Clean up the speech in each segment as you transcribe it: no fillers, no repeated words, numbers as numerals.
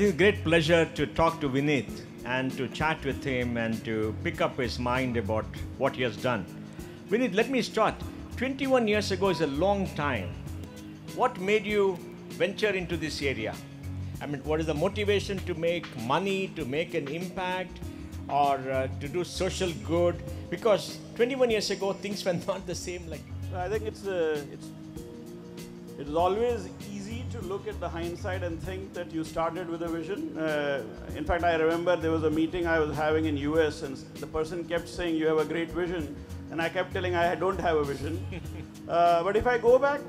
think it's a great pleasure to talk to Vineet and to chat with him and to pick up his mind about what he has done. Vineet, let me start. 21 years ago is a long time. What made you venture into this area? I mean, what is the motivation to make money, to make an impact, or to do social good? Because 21 years ago, things were not the same. Like I think it is always easy to look at the hindsight and think that you started with a vision. In fact, I remember there was a meeting I was having in US, and the person kept saying, "You have a great vision," and I kept telling I don't have a vision. But if I go back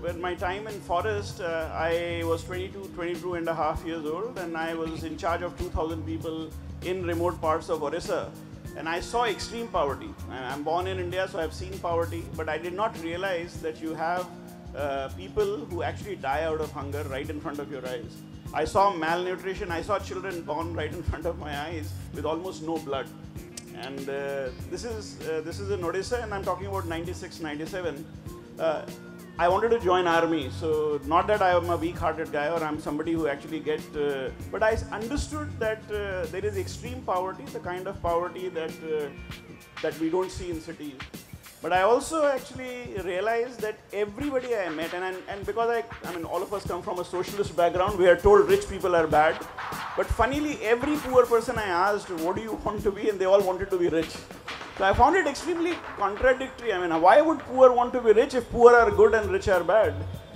when my time in Forest, I was 22 and a half years old, and I was in charge of 2,000 people in remote parts of Orissa. And I saw extreme poverty. I'm born in India, so I've seen poverty, but I did not realize that you have people who actually die out of hunger right in front of your eyes. I saw malnutrition. I saw children born right in front of my eyes with almost no blood. And this is in Odisha, and I'm talking about 96, 97. I wanted to join army, so not that I am a weak-hearted guy or I'm somebody who actually but I understood that there is extreme poverty, the kind of poverty that we don't see in cities. But I also actually realized that everybody I met, and because I mean, all of us come from a socialist background, we are told rich people are bad. But funnily, every poor person I asked, what do you want to be? And they all wanted to be rich. So I found it extremely contradictory. I mean, why would poor want to be rich if poor are good and rich are bad?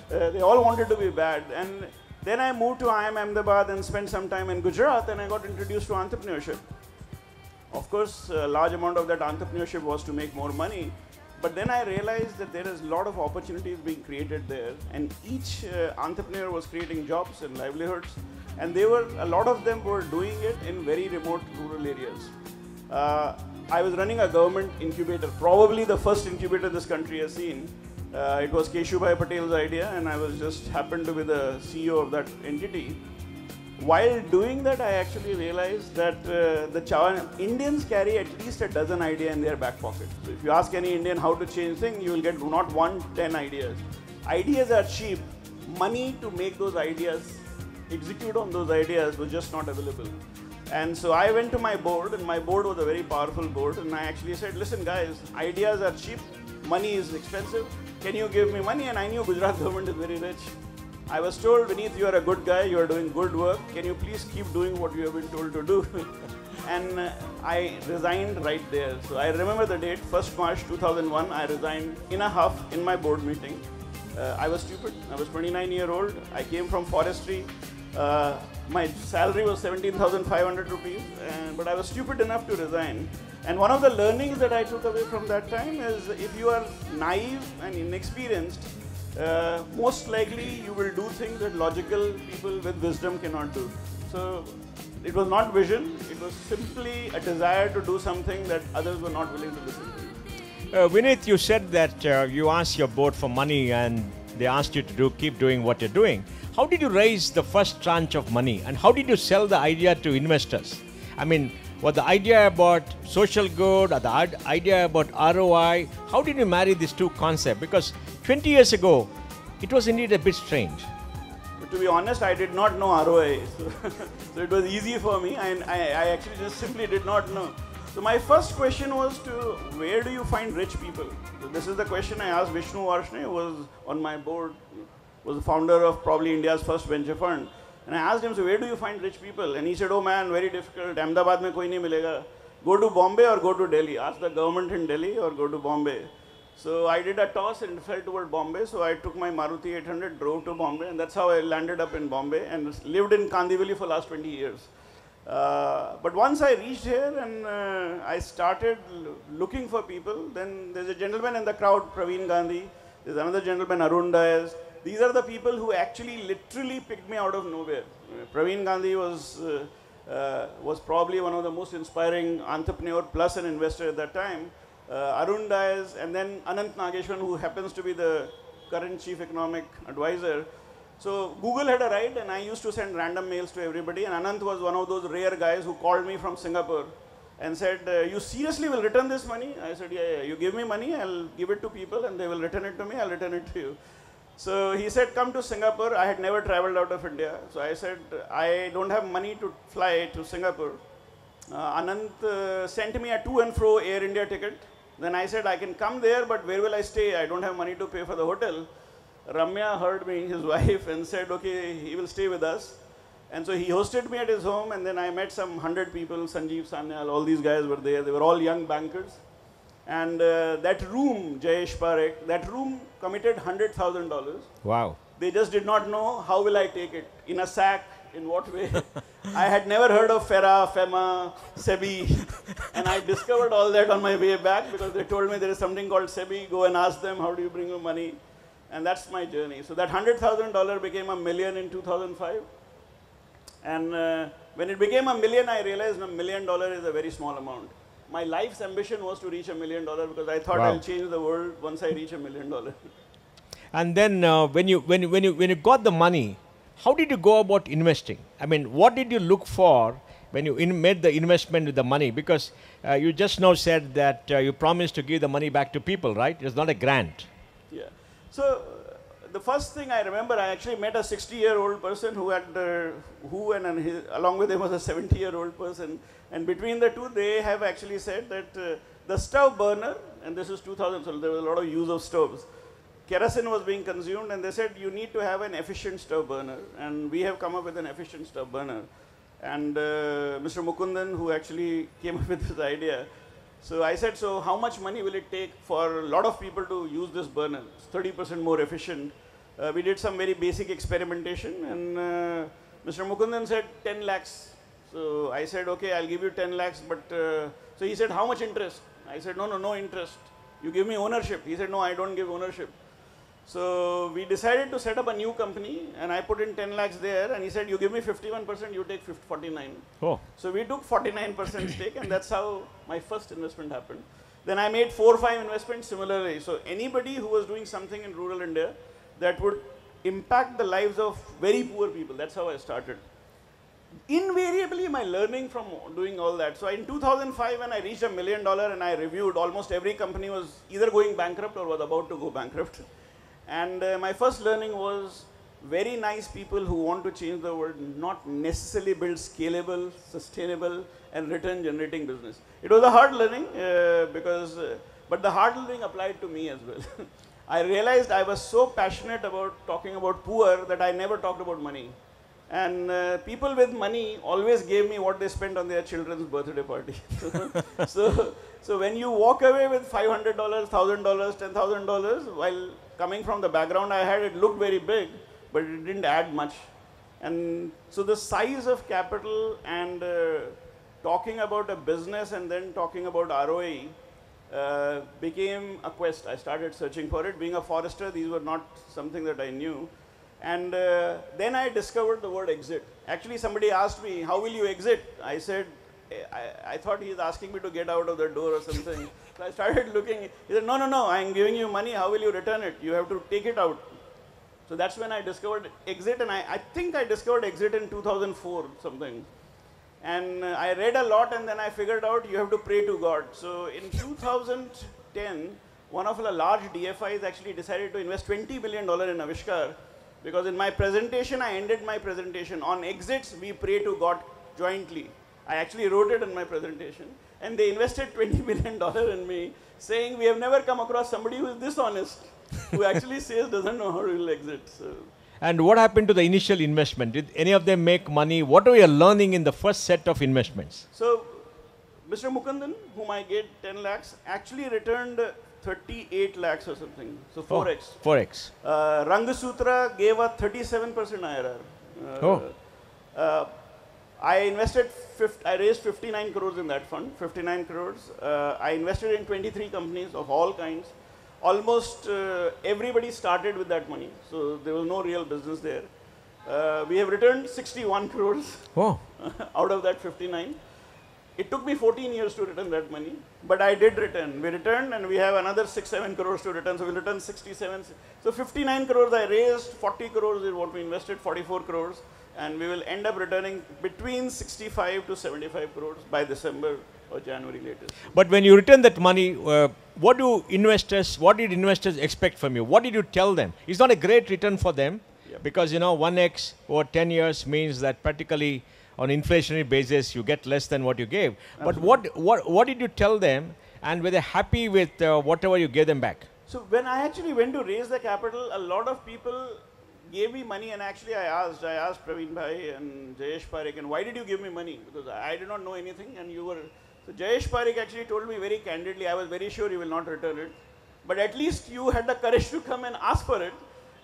They all wanted to be bad. And then I moved to IIM Ahmedabad and spent some time in Gujarat, and I got introduced to entrepreneurship. Of course, a large amount of that entrepreneurship was to make more money. But then I realized that there is a lot of opportunities being created there, and each entrepreneur was creating jobs and livelihoods, and a lot of them were doing it in very remote rural areas. I was running a government incubator, probably the first incubator this country has seen. It was Keshubhai Patel's idea, and I was just happened to be the CEO of that entity. While doing that, I actually realized that Indians carry at least a dozen ideas in their back pocket. So if you ask any Indian how to change things, you will get not 1, 10 ideas. Ideas are cheap. Money to make those ideas, execute on those ideas was just not available. And so I went to my board, and my board was a very powerful board, and I actually said, listen guys, ideas are cheap, money is expensive, can you give me money? And I knew Gujarat government is very rich. I was told, Vineet, you are a good guy, you are doing good work, can you please keep doing what you have been told to do? And I resigned right there. So I remember the date, 1st March 2001, I resigned in a huff in my board meeting. I was stupid, I was 29-year-old, I came from forestry. My salary was 17,500 rupees, but I was stupid enough to resign. And one of the learnings that I took away from that time is if you are naive and inexperienced, most likely you will do things that logical people with wisdom cannot do. So it was not vision, it was simply a desire to do something that others were not willing to listen to. Vineet, you said that you asked your board for money and they asked you to keep doing what you're doing. How did you raise the first tranche of money, and how did you sell the idea to investors? I mean, was the idea about social good or the idea about ROI? How did you marry these two concepts? Because 20 years ago, it was indeed a bit strange. But to be honest, I did not know ROI. So it was easy for me, and I actually just simply did not know. So my first question was where do you find rich people? So this is the question I asked Vishnu Varshney, who was on my board, was the founder of probably India's first venture fund. And I asked him, so where do you find rich people? And he said, oh man, very difficult. Ahmedabad mein koi nahi milega. Go to Bombay or go to Delhi. Ask the government in Delhi or go to Bombay. So I did a toss and fell toward Bombay. So I took my Maruti 800, drove to Bombay, and that's how I landed up in Bombay and lived in Kandivali for the last 20 years. But once I reached here and I started looking for people, then there's a gentleman in the crowd, Praveen Gandhi. There's another gentleman, Arun Dias. These are the people who actually literally picked me out of nowhere. Praveen Gandhi was probably one of the most inspiring entrepreneur plus an investor at that time. Arun Dias, and then Anant Nageshwaran, who happens to be the current chief economic advisor. So Google had a ride, and I used to send random mails to everybody, and Anant was one of those rare guys who called me from Singapore and said, you seriously will return this money? I said, yeah, you give me money, I'll give it to people and they will return it to me, I'll return it to you. So he said, come to Singapore. I had never traveled out of India. So I said, I don't have money to fly to Singapore. Anant sent me a to and fro Air India ticket. Then I said, I can come there, but where will I stay? I don't have money to pay for the hotel. Ramya heard me, his wife, and said, okay, he will stay with us. And so he hosted me at his home, and then I met some 100 people, Sanjeev Sanyal, all these guys were there. They were all young bankers. And that room, Jayesh Parekh, that room committed $100,000. Wow. They just did not know how will I take it, in a sack, in what way. I had never heard of FERA, FEMA, SEBI, and I discovered all that on my way back because they told me there is something called SEBI, go and ask them how do you bring your money, and that's my journey. So that $100,000 became $1 million in 2005, and when it became $1 million, I realized $1 million is a very small amount. My life's ambition was to reach $1 million because I thought I'll change the world once I reach $1 million. And then when you got the money, how did you go about investing? I mean, what did you look for when you made the investment with the money? Because you just now said that you promised to give the money back to people, right? It's not a grant. Yeah. So the first thing I remember, I actually met a 60-year-old person who had, along with him was a 70-year-old person. And between the two, they have actually said that the stove burner, and this is 2000, so there was a lot of use of stoves. Kerosene was being consumed, and they said you need to have an efficient stove burner, and we have come up with an efficient stove burner. And Mr. Mukundan, who actually came up with this idea, so I said, so how much money will it take for a lot of people to use this burner? It's 30% more efficient. We did some very basic experimentation, and Mr. Mukundan said 10 lakhs. So I said, okay, I'll give you 10 lakhs, but so he said, how much interest? I said, no interest. You give me ownership. He said, no, I don't give ownership. So we decided to set up a new company, and I put in 10 lakhs there, and he said, you give me 51%, you take 49. Oh. So we took 49% stake, and that's how my first investment happened. Then I made 4 or 5 investments similarly. So anybody who was doing something in rural India that would impact the lives of very poor people, that's how I started. Invariably, my learning from doing all that. So in 2005, when I reached $1 million and I reviewed, almost every company was either going bankrupt or was about to go bankrupt. And my first learning was very nice people who want to change the world, not necessarily build scalable, sustainable, and return generating business. It was a hard learning but the hard learning applied to me as well. I realized I was so passionate about talking about poor that I never talked about money. And people with money always gave me what they spent on their children's birthday party. So when you walk away with $500, $1,000, $10,000, while coming from the background I had, it looked very big, but it didn't add much. And so the size of capital and talking about a business and then talking about ROE became a quest. I started searching for it. Being a forester, these were not something that I knew. And then I discovered the word exit. Actually, somebody asked me, how will you exit? I said, I thought he's asking me to get out of the door or something. So I started looking. He said, no, I'm giving you money. How will you return it? You have to take it out. So that's when I discovered exit. And I think I discovered exit in 2004 something. And I read a lot, and then I figured out you have to pray to God. So in 2010, one of the large DFIs actually decided to invest $20 million in Aavishkaar. Because in my presentation, I ended my presentation. On exits, we pray to God jointly. I actually wrote it in my presentation. And they invested $20 million in me, saying we have never come across somebody who is this honest, who actually says doesn't know how to exit. So. And what happened to the initial investment? Did any of them make money? What were you learning in the first set of investments? So Mr. Mukundan, whom I gave 10 lakhs, actually returned 38 lakhs or something. So 4x. 4x. Rangasutra gave a 37% IRR. I invested, I raised 59 crores in that fund, 59 crores. I invested in 23 companies of all kinds. Almost everybody started with that money, so there was no real business there. We have returned 61 crores out of that 59. It took me 14 years to return that money, but I did return. We returned, and we have another 6-7 crores to return, so we'll return 67. So 59 crores I raised, 40 crores is what we invested, 44 crores, and we will end up returning between 65 to 75 crores by December or January latest. But when you return that money, what did investors expect from you? What did you tell them? It's not a great return for them because, 1x over 10 years means that practically on inflationary basis you get less than what you gave. Absolutely. But what did you tell them, and were they happy with whatever you gave them back? So when I actually went to raise the capital, a lot of people gave me money, and actually I asked Praveen Bhai and Jayesh Parekh, and why did you give me money? Because I did not know anything, and you were. So Jayesh Parekh actually told me very candidly, I was very sure you will not return it, but at least you had the courage to come and ask for it,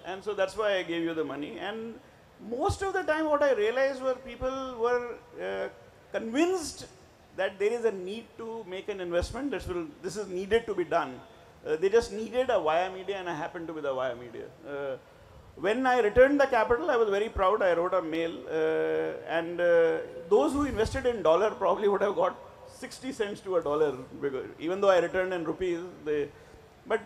and so that's why I gave you the money. And most of the time, what I realized were people were convinced that there is a need to make an investment. This is needed to be done. They just needed a via media, and I happened to be the via media. When I returned the capital, I was very proud. I wrote a mail, and those who invested in dollar probably would have got 60 cents to a dollar, because even though I returned in rupees. But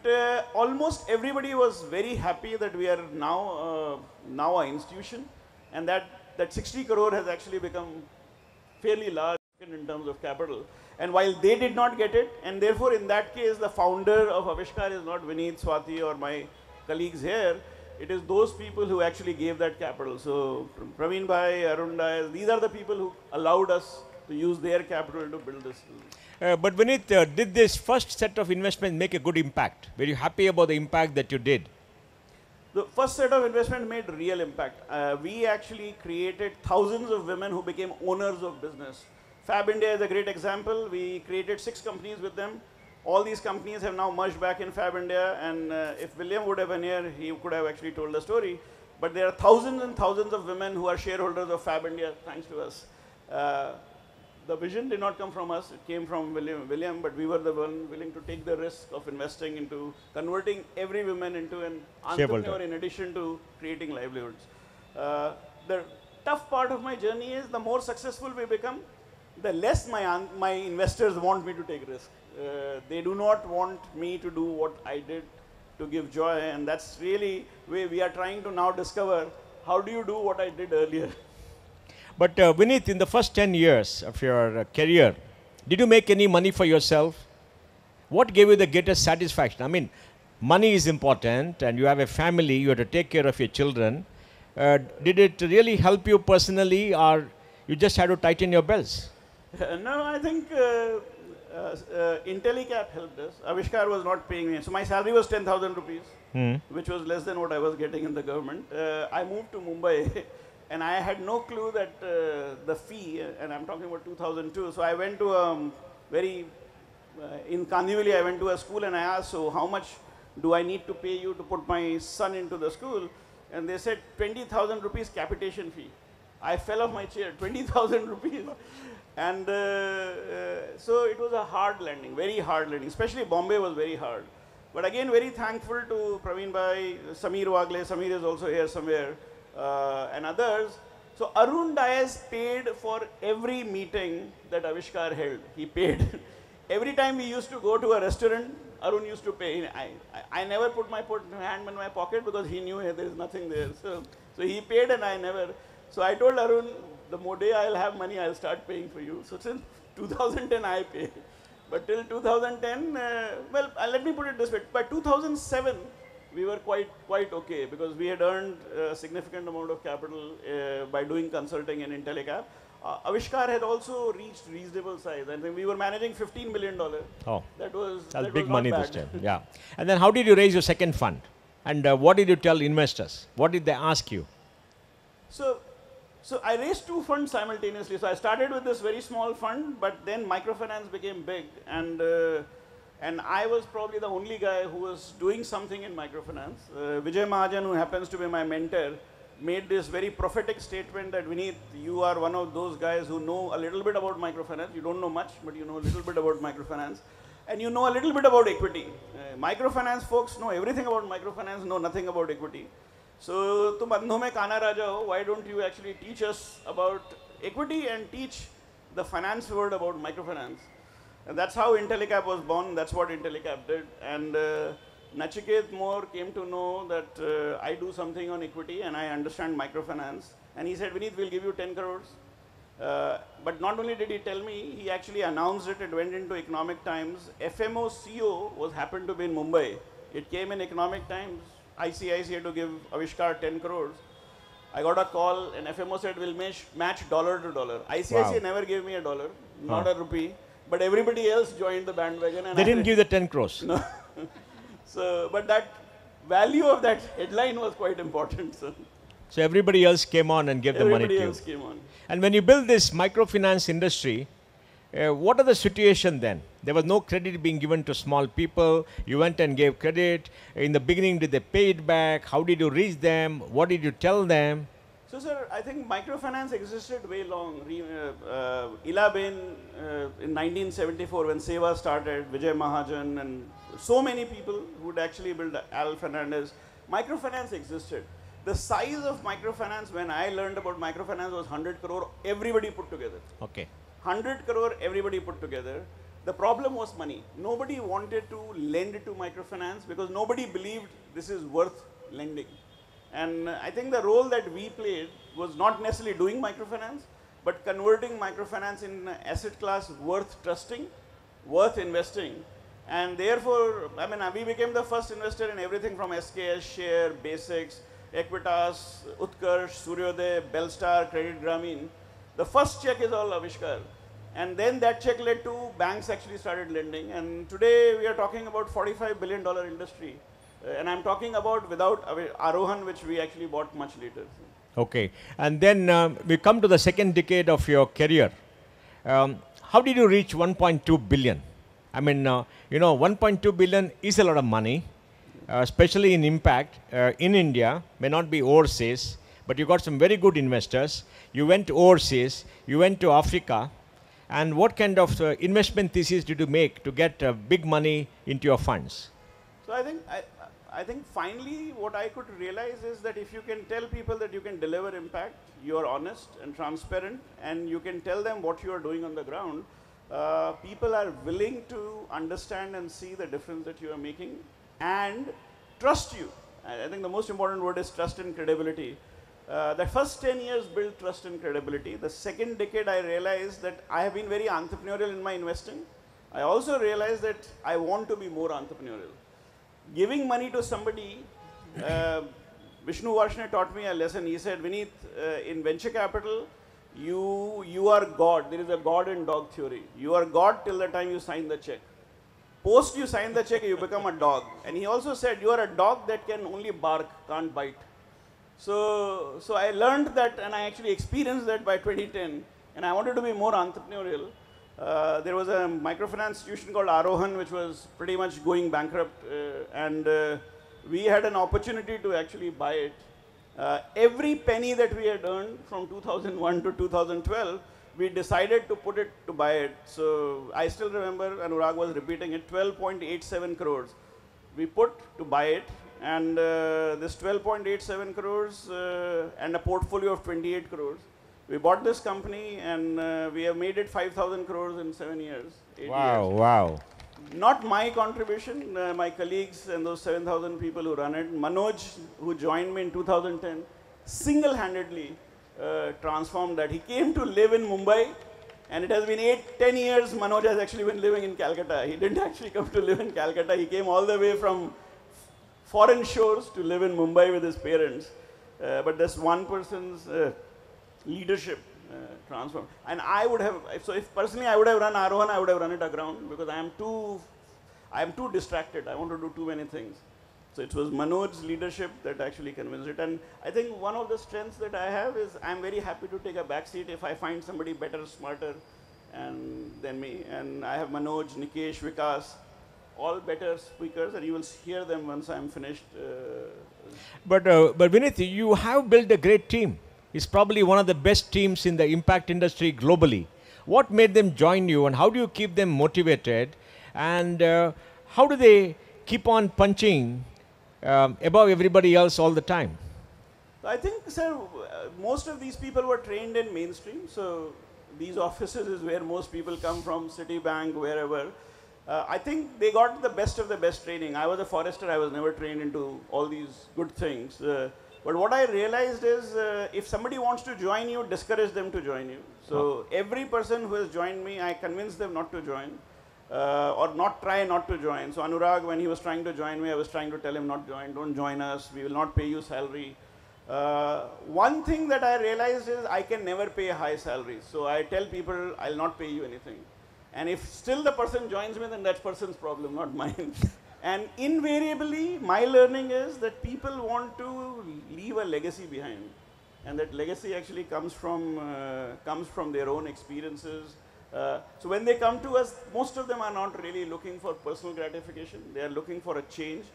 almost everybody was very happy that we are now an institution, and that 60 crore has actually become fairly large in terms of capital. And while they did not get it, and therefore in that case the founder of Aavishkaar is not Vineet, Swati or my colleagues here, it is those people who actually gave that capital. So Praveen Bhai, Arun Dayas, these are the people who allowed us to use their capital to build this. But Vineet, did this first set of investments make a good impact? Were you happy about the impact that you did? The first set of investment made real impact. We actually created thousands of women who became owners of business. Fab India is a great example. We created 6 companies with them. All these companies have now merged back in Fab India, and if William would have been here, he could have actually told the story. But there are thousands and thousands of women who are shareholders of Fab India, thanks to us. The vision did not come from us, it came from William, but we were the one willing to take the risk of investing into converting every woman into an entrepreneur in addition to creating livelihoods. The tough part of my journey is the more successful we become, the less my investors want me to take risk. They do not want me to do what I did to give joy, and that's really where we are trying to now discover how do you do what I did earlier. But Vineet, in the first 10 years of your career, did you make any money for yourself? What gave you the greatest satisfaction? I mean, money is important, and you have a family, you have to take care of your children. Did it really help you personally, or you just had to tighten your belts? No, I think IntelliCap helped us. Aavishkaar was not paying me. So my salary was 10,000 rupees, which was less than what I was getting in the government. I moved to Mumbai. And I had no clue that the fee, and I'm talking about 2002, so I went to in Kandivali, I went to a school and I asked, so how much do I need to pay you to put my son into the school? And they said 20,000 rupees capitation fee. I fell off my chair, 20,000 rupees. And so it was a hard landing, very hard landing, especially Bombay was very hard. But again, very thankful to Praveen Bhai, Samir Wagle, Samir is also here somewhere. And others. So Arun Dayas paid for every meeting that Aavishkaar held. He paid. Every time we used to go to a restaurant, Arun used to pay. I never put my hand in my pocket because he knew there is nothing there. So he paid and I never. So I told Arun, the more day I'll have money, I'll start paying for you. So since 2010 I pay. But till 2010, well, let me put it this way. By 2007, we were quite okay because we had earned a significant amount of capital by doing consulting in IntelliCap. Aavishkaar had also reached reasonable size. I think we were managing $15 million. Oh, that was big money bad. this time. Yeah. And then how did you raise your second fund? And what did you tell investors? What did they ask you? So I raised 2 funds simultaneously. So I started with this very small fund, but then microfinance became big, and I was probably the only guy who was doing something in microfinance. Vijay Mahajan, who happens to be my mentor, made this very prophetic statement that Vineet, you are one of those guys who know a little bit about microfinance. You don't know much, but you know a little bit about microfinance. And you know a little bit about equity. Microfinance folks know everything about microfinance, know nothing about equity. So, tum andho mein kana raja ho, why don't you actually teach us about equity and teach the finance world about microfinance? And that's how IntelliCap was born. That's what IntelliCap did. And Nachiket Moore came to know that I do something on equity and I understand microfinance. And he said, Vineet, we'll give you 10 crores. But not only did he tell me, he actually announced it. It went into Economic Times. FMO CEO was happened to be in Mumbai. It came in Economic Times. ICICI had to give Aavishkaar 10 crores. I got a call and FMO said we'll match dollar to dollar. ICICI never gave me a dollar, not a rupee. But everybody else joined the bandwagon. And They didn't give the 10 crores. No. So, but that value of that headline was quite important. So everybody else came on and gave the money to you. Everybody else came on. And when you build this microfinance industry, what are the situation then? There was no credit being given to small people. You went and gave credit. In the beginning, did they pay it back? How did you reach them? What did you tell them? So, sir, I think microfinance existed way long. Ilaben in 1974, when Seva started, Vijay Mahajan, and so many people who would actually build Al Fernandez, microfinance existed. The size of microfinance, when I learned about microfinance, was 100 crore, everybody put together. Okay. 100 crore, everybody put together. The problem was money. Nobody wanted to lend to microfinance because nobody believed this is worth lending. And I think the role that we played was not necessarily doing microfinance, but converting microfinance in an asset class worth trusting, worth investing. And therefore, I mean, we became the first investor in everything from SKS, Share, Basics, Equitas, Utkarsh, Suryoday, Belstar, Credit Grameen. The first check is all Aavishkaar. And then that check led to banks actually started lending. And today we are talking about $45 billion industry. And I'm talking about without Arohan, which we actually bought much later. Okay. And then we come to the second decade of your career. How did you reach 1.2 billion? I mean, you know, 1.2 billion is a lot of money, especially in impact in India, may not be overseas, but you got some very good investors. You went overseas, you went to Africa. And what kind of investment thesis did you make to get big money into your funds? So I think finally what I could realize is that if you can tell people that you can deliver impact, you are honest and transparent, and you can tell them what you are doing on the ground, people are willing to understand and see the difference that you are making and trust you. I think the most important word is trust and credibility. The first 10 years built trust and credibility. The second decade I realized that I have been very entrepreneurial in my investing. I also realized that I want to be more entrepreneurial. Giving money to somebody, Vishnu Varshne taught me a lesson. He said, Vineet, in venture capital, you are God. There is a God and dog theory. You are God till the time you sign the check. Post you sign the check, you become a dog. And he also said, you are a dog that can only bark, can't bite. So I learned that, and I actually experienced that by 2010, and I wanted to be more entrepreneurial. There was a microfinance institution called Arohan, which was pretty much going bankrupt, and we had an opportunity to actually buy it. Every penny that we had earned from 2001 to 2012, we decided to put it to buy it. So I still remember, Anurag was repeating it, 12.87 crores. We put to buy it. And this 12.87 crores and a portfolio of 28 crores. We bought this company and we have made it 5,000 crores in 7 years. 8 Wow, years. wow. Not my contribution, my colleagues and those 7,000 people who run it. Manoj, who joined me in 2010, single-handedly transformed that. He came to live in Mumbai, and it has been 10 years Manoj has actually been living in Calcutta. He didn't actually come to live in Calcutta. He came all the way from foreign shores to live in Mumbai with his parents. But this one person's leadership transformed. And I would have, so if personally I would have run Arohan, I would have run it aground because I am too distracted. I want to do too many things. So it was Manoj's leadership that actually convinced it. And I think one of the strengths that I have is I'm very happy to take a back seat if I find somebody better, smarter than me. And I have Manoj, Nikesh, Vikas, all better speakers, and you will hear them once I'm finished. But Vineet, you have built a great team. It's probably one of the best teams in the impact industry globally. What made them join you, and how do you keep them motivated? And how do they keep on punching above everybody else all the time? I think, sir, most of these people were trained in mainstream. So these offices is where most people come from, Citibank, wherever. I think they got the best of the best training. I was a forester. I was never trained into all these good things. But what I realized is if somebody wants to join you, discourage them to join you. So every person who has joined me, I convince them not to join or try not to join. So Anurag, when he was trying to join me, I was trying to tell him not join, don't join us, we will not pay you salary. One thing that I realized is I can never pay a high salary. So I tell people I'll not pay you anything. And if still the person joins me, then that person's problem, not mine. And invariably, my learning is that people want to leave a legacy behind. And that legacy actually comes from their own experiences. So when they come to us, most of them are not really looking for personal gratification. They are looking for a change.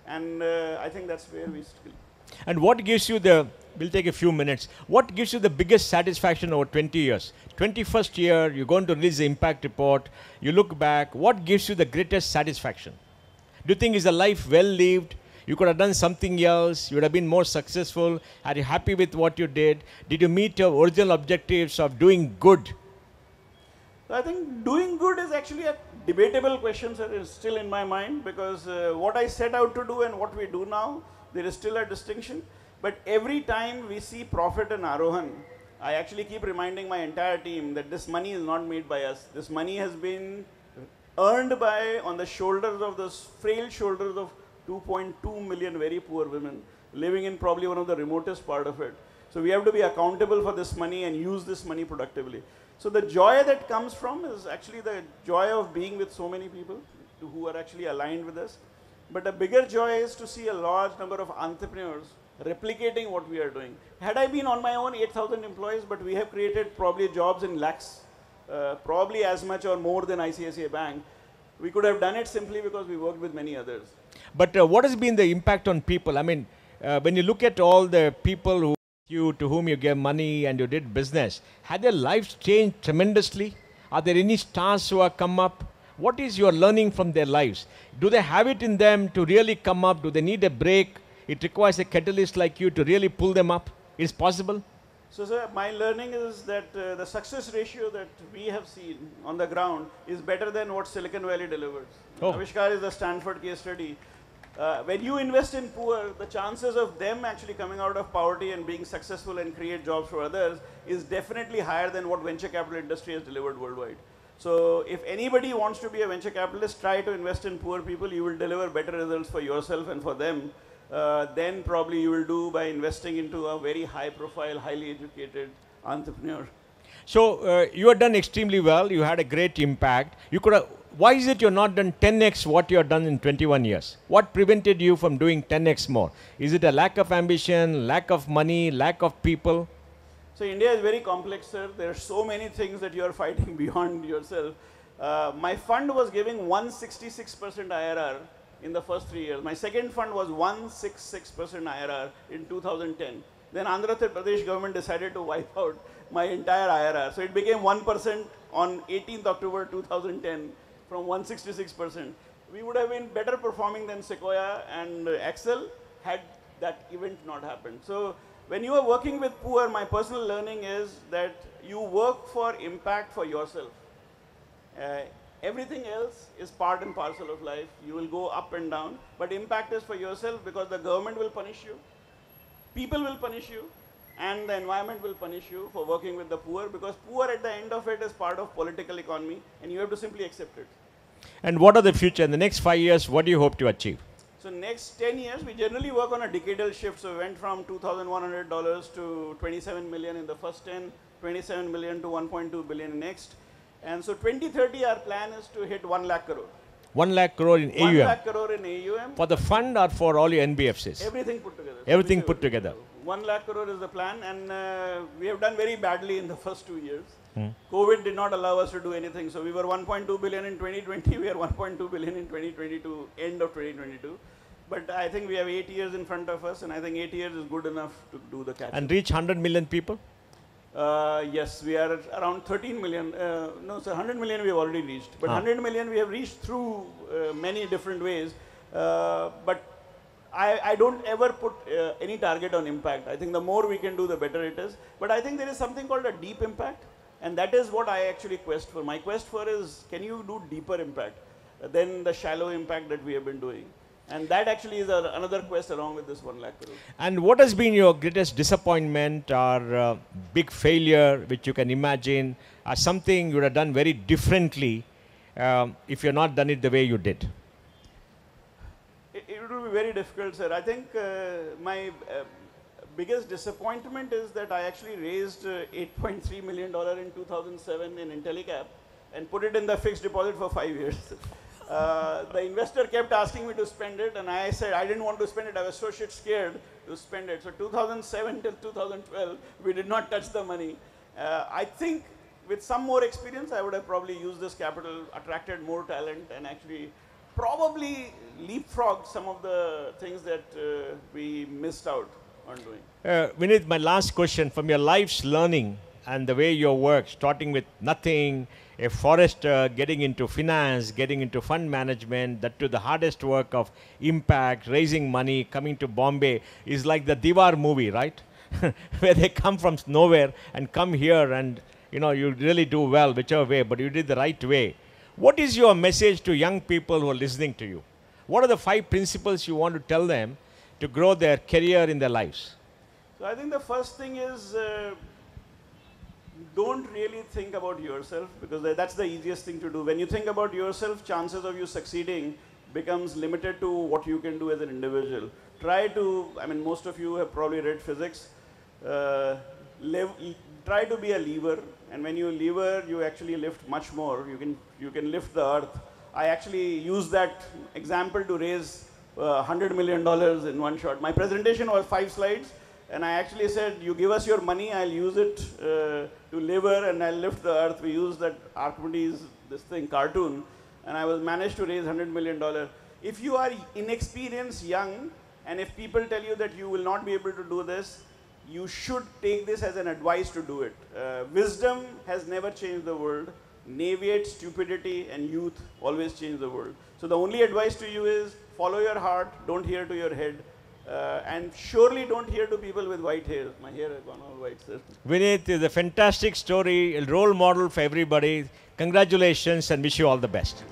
And I think that's where we still. And what gives you we'll take a few minutes, what gives you the biggest satisfaction over 20 years? 21st year, you're going to release the impact report, you look back, what gives you the greatest satisfaction? Do you think it's a life well lived? You could have done something else, you would have been more successful. Are you happy with what you did? Did you meet your original objectives of doing good? So I think doing good is actually a debatable question, sir. It's still in my mind because what I set out to do and what we do now, there is still a distinction. But every time we see profit in Arohan, I actually keep reminding my entire team that this money is not made by us. This money has been earned on the shoulders of those frail shoulders of 2.2 million very poor women living in probably one of the remotest part of it. So we have to be accountable for this money and use this money productively. So the joy that comes from is actually the joy of being with so many people who are actually aligned with us. But a bigger joy is to see a large number of entrepreneurs replicating what we are doing. Had I been on my own, 8,000 employees, but we have created probably jobs in lakhs, probably as much or more than ICICI Bank. We could have done it simply because we worked with many others. But what has been the impact on people? I mean, when you look at all the people to whom you gave money and you did business, had their lives changed tremendously? Are there any stars who have come up? What is your learning from their lives? Do they have it in them to really come up? Do they need a break? It requires a catalyst like you to really pull them up. It's possible? So, sir, my learning is that the success ratio that we have seen on the ground is better than what Silicon Valley delivers. Oh. Aavishkaar is a Stanford case study. When you invest in poor, the chances of them actually coming out of poverty and being successful and create jobs for others is definitely higher than what venture capital industry has delivered worldwide. So if anybody wants to be a venture capitalist, try to invest in poor people. You will deliver better results for yourself and for them than probably you will do by investing into a very high profile, highly educated entrepreneur. So you have done extremely well. You had a great impact. You could have. Why is it you're not done 10x what you have done in 21 years? What prevented you from doing 10x more? Is it a lack of ambition, lack of money, lack of people? So India is very complex, sir. There are so many things that you are fighting beyond yourself. My fund was giving 166% IRR in the first 3 years. My second fund was 166% IRR in 2010. Then Andhra Pradesh government decided to wipe out my entire IRR. So it became 1% on 18th October 2010 from 166%. We would have been better performing than Sequoia and Excel had that event not happened. So when you are working with poor, my personal learning is that you work for impact for yourself. Everything else is part and parcel of life. You will go up and down, but impact is for yourself because the government will punish you, people will punish you, and the environment will punish you for working with the poor because poor at the end of it is part of political economy and you have to simply accept it. And what are the future? In the next 5 years, what do you hope to achieve? So next 10 years, we generally work on a decadal shift. So we went from $2,100 to 27 million in the first 10, 27 million to 1.2 billion next. And so 2030, our plan is to hit 1 lakh crore. 1 lakh crore in AUM? 1 lakh crore in AUM. For the fund or for all your NBFCs? Everything put together. Everything put together. 1 lakh crore is the plan, and we have done very badly in the first 2 years. COVID did not allow us to do anything. So we were 1.2 billion in 2020, we are 1.2 billion in 2022, end of 2022. But I think we have 8 years in front of us, and I think 8 years is good enough to do the catch. And reach 100 million people? Yes, we are around 13 million. No, so 100 million we have already reached. But 100 million we have reached through many different ways. But I don't ever put any target on impact. I think the more we can do, the better it is. But I think there is something called a deep impact. And that is what I actually quest for. My quest for is, can you do deeper impact than the shallow impact that we have been doing? And that actually is another quest along with this 1 lakh crore. And what has been your greatest disappointment or big failure, which you can imagine, or something you would have done very differently if you had not done it the way you did? It will be very difficult, sir. I think my biggest disappointment is that I actually raised $8.3 million in 2007 in Intellicap and put it in the fixed deposit for 5 years. The investor kept asking me to spend it, and I said I didn't want to spend it. I was so shit scared to spend it. So 2007 till 2012, we did not touch the money. I think with some more experience, I would have probably used this capital, attracted more talent, and actually probably leapfrogged some of the things that we missed out on doing. Vineet, my last question, from your life's learning and the way your work, starting with nothing, a forester, getting into finance, getting into fund management, that to the hardest work of impact, raising money, coming to Bombay, is like the Diwar movie, right? Where they come from nowhere and come here and, you know, you really do well, whichever way, but you did the right way. What is your message to young people who are listening to you? What are the 5 principles you want to tell them to grow their career in their lives? So I think the first thing is don't really think about yourself, because that's the easiest thing to do. When you think about yourself, chances of you succeeding becomes limited to what you can do as an individual. Try to, I mean, most of you have probably read physics. Try to be a lever, and when you lever, you actually lift much more. You can lift the earth. I actually used that example to raise $100 million in one shot. My presentation was 5 slides, and I actually said, you give us your money, I'll use it to lever and I'll lift the earth. We used that Archimedes, this thing, cartoon, and I managed to raise $100 million. If you are inexperienced, young, and if people tell you that you will not be able to do this, you should take this as an advice to do it. Wisdom has never changed the world. Naviate, stupidity, and youth always change the world. So the only advice to you is follow your heart, don't hear to your head, and surely don't hear to people with white hair. My hair has gone all white, sir. Vineet is a fantastic story, a role model for everybody. Congratulations and wish you all the best.